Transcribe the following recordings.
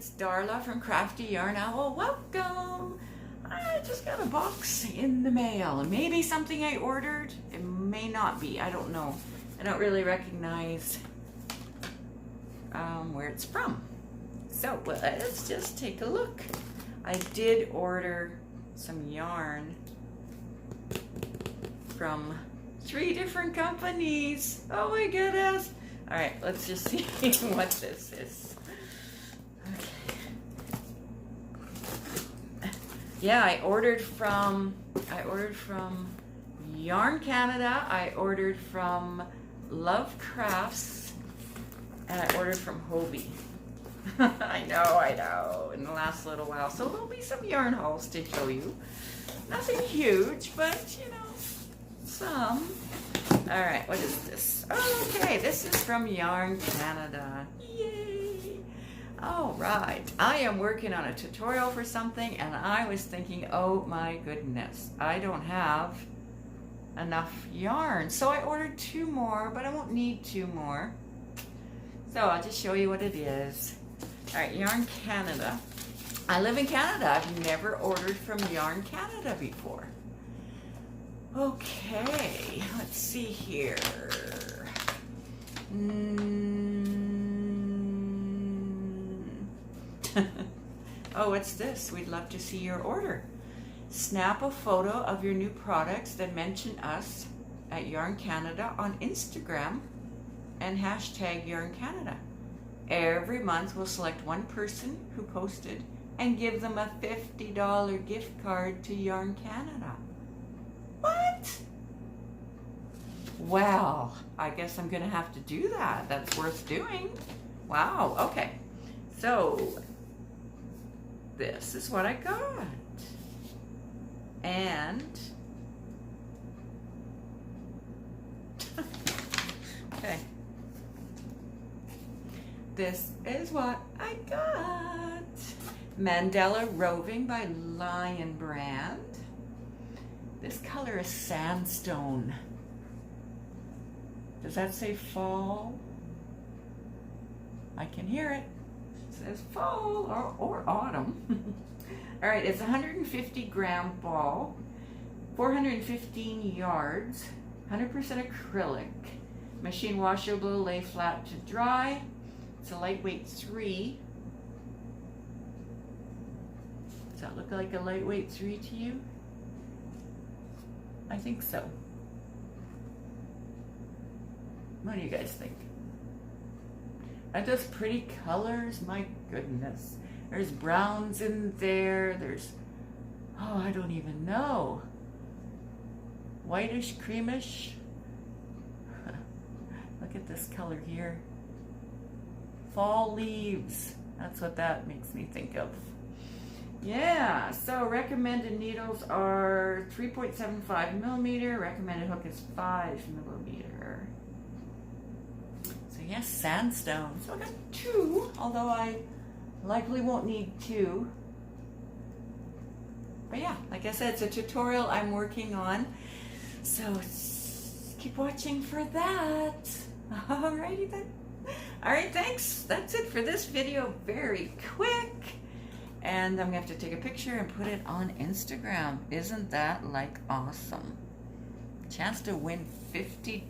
it's Darla from Crafty Yarn Owl. Welcome! I just got a box in the mail. Maybe something I ordered. It may not be. I don't know. I don't really recognize where it's from. So let's just take a look. I did order some yarn from 3 different companies. Oh my goodness. All right, let's just see what this is. Okay. Yeah, I ordered from Yarn Canada. I ordered from Love Crafts, and I ordered from Hobie. I know, in the last little while. So there'll be some yarn hauls to show you. Nothing huge, but you know, some. All right, what is this? Okay, this is from Yarn Canada. Yay! All right, I am working on a tutorial for something, and I was thinking, oh my goodness, I don't have enough yarn. So I ordered 2 more, but I won't need 2 more. So I'll just show you what it is. All right, Yarn Canada. I live in Canada. I've never ordered from Yarn Canada before. Okay, let's see here. Oh, what's this? We'd love to see your order. Snap a photo of your new products, then mention us at Yarn Canada on Instagram and hashtag Yarn Canada. Every month we'll select 1 person who posted and give them a $50 gift card to Yarn Canada. What? Well, I guess I'm gonna have to do that. That's worth doing. Wow, okay. So, this is what I got. And, okay. This is what I got. Mandela Roving by Lion Brand. This color is sandstone. Does that say fall? I can hear it. It says fall or autumn. All right, it's a 150-gram ball, 415 yards, 100% acrylic, machine washable, lay flat to dry. It's a lightweight 3. Does that look like a lightweight 3 to you? I think so. What do you guys think? Are those pretty colors? My goodness. There's browns in there. There's, oh, I don't even know. Whitish, creamish. Look at this color here. Fall leaves. That's what that makes me think of. Yeah, so recommended needles are 3.75 millimeter. Recommended hook is 5 millimeter. So yes, sandstone. So I got 2, although I likely won't need 2. But yeah, like I said, it's a tutorial I'm working on. So keep watching for that. Alrighty then. Alright, thanks. That's it for this video. Very quick. And I'm going to have to take a picture and put it on Instagram. Isn't that like awesome? Chance to win $50.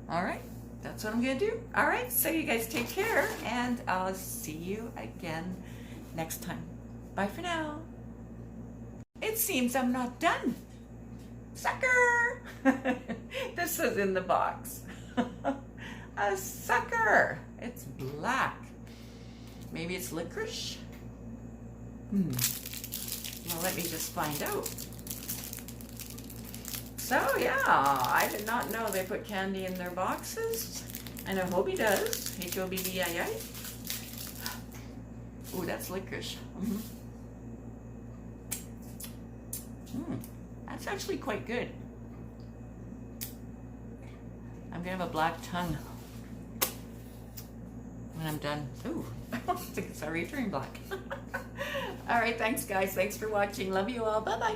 Alright, that's what I'm going to do. Alright, so you guys take care, and I'll see you again next time. Bye for now. It seems I'm not done. Sucker! This is in the box. A sucker. It's black. Maybe it's licorice? Well, let me just find out. So, yeah, I did not know they put candy in their boxes. I know Hobie does. H-O-B-B-I-I. Ooh, that's licorice. That's actually quite good. I'm gonna have a black tongue when I'm done. Ooh, I think it's already turning black. All right, thanks guys. Thanks for watching. Love you all. Bye-bye.